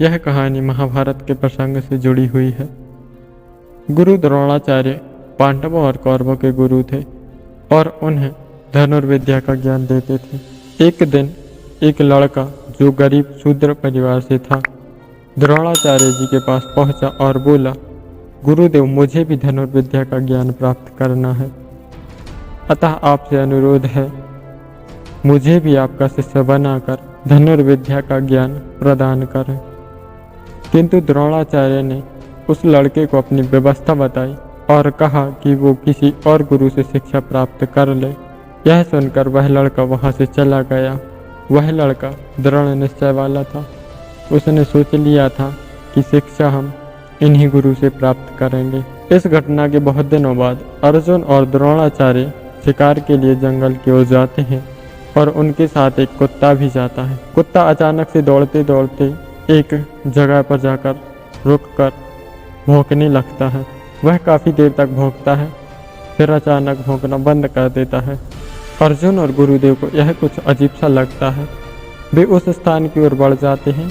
यह कहानी महाभारत के प्रसंग से जुड़ी हुई है। गुरु द्रोणाचार्य पांडवों और कौरवों के गुरु थे और उन्हें धनुर्विद्या का ज्ञान देते थे। एक दिन एक लड़का जो गरीब शूद्र परिवार से था द्रोणाचार्य जी के पास पहुंचा और बोला, गुरुदेव मुझे भी धनुर्विद्या का ज्ञान प्राप्त करना है, अतः आपसे अनुरोध है मुझे भी आपका शिष्य बनाकर धनुर्विद्या का ज्ञान प्रदान करें। किंतु द्रोणाचार्य ने उस लड़के को अपनी व्यवस्था बताई और कहा कि वो किसी और गुरु से शिक्षा प्राप्त कर ले। यह सुनकर वह लड़का वहां से चला गया। वह लड़का दृढ़ निश्चय वाला था। उसने सोच लिया था कि शिक्षा हम इन्हीं गुरु से प्राप्त करेंगे। इस घटना के बहुत दिनों बाद अर्जुन और द्रोणाचार्य शिकार के लिए जंगल की ओर जाते हैं और उनके साथ एक कुत्ता भी जाता है। कुत्ता अचानक से दौड़ते दौड़ते एक जगह पर जाकर रुककर भौंकने लगता है। वह काफ़ी देर तक भौंकता है, फिर अचानक भौंकना बंद कर देता है। अर्जुन और गुरुदेव को यह कुछ अजीब सा लगता है। वे उस स्थान की ओर बढ़ जाते हैं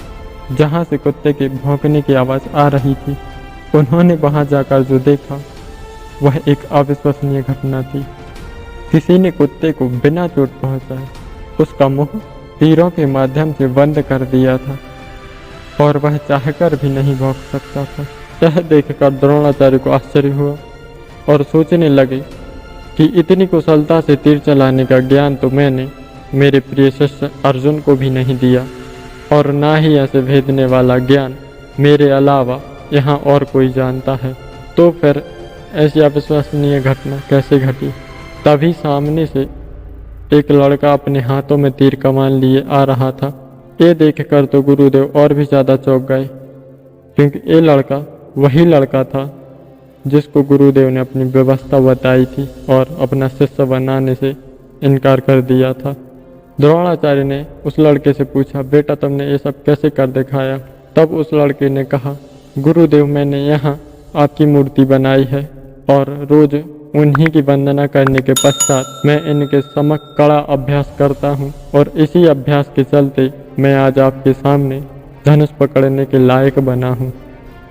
जहाँ से कुत्ते के भौंकने की आवाज़ आ रही थी। उन्होंने वहाँ जाकर जो देखा वह एक अविश्वसनीय घटना थी। किसी ने कुत्ते को बिना चोट पहुँचाए उसका मुंह तीरों के माध्यम से बंद कर दिया था और वह चाहकर भी नहीं भौंक सकता था। यह देखकर द्रोणाचार्य को आश्चर्य हुआ और सोचने लगे कि इतनी कुशलता से तीर चलाने का ज्ञान तो मैंने मेरे प्रिय शिष्य अर्जुन को भी नहीं दिया और ना ही ऐसे भेदने वाला ज्ञान मेरे अलावा यहाँ और कोई जानता है। तो फिर ऐसी अविश्वसनीय घटना कैसे घटी? तभी सामने से एक लड़का अपने हाथों में तीर कमान लिए आ रहा था। ये देखकर तो गुरुदेव और भी ज़्यादा चौंक गए, क्योंकि ये लड़का वही लड़का था जिसको गुरुदेव ने अपनी व्यवस्था बताई थी और अपना शिष्य बनाने से इनकार कर दिया था। द्रोणाचार्य ने उस लड़के से पूछा, बेटा तुमने ये सब कैसे कर दिखाया? तब उस लड़के ने कहा, गुरुदेव मैंने यहाँ आपकी मूर्ति बनाई है और रोज उन्हीं की वंदना करने के पश्चात मैं इनके समक्ष कड़ा अभ्यास करता हूँ और इसी अभ्यास के चलते मैं आज आपके सामने धनुष पकड़ने के लायक बना हूँ।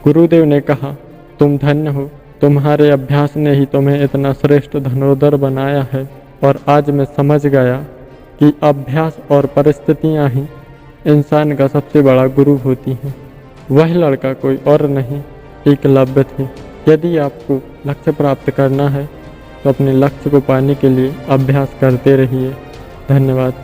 गुरुदेव ने कहा, तुम धन्य हो, तुम्हारे अभ्यास ने ही तुम्हें इतना श्रेष्ठ धनुर्धर बनाया है और आज मैं समझ गया कि अभ्यास और परिस्थितियाँ ही इंसान का सबसे बड़ा गुरु होती हैं। वह लड़का कोई और नहीं, एकलव्य थे। यदि आपको लक्ष्य प्राप्त करना है तो अपने लक्ष्य को पाने के लिए अभ्यास करते रहिए। धन्यवाद।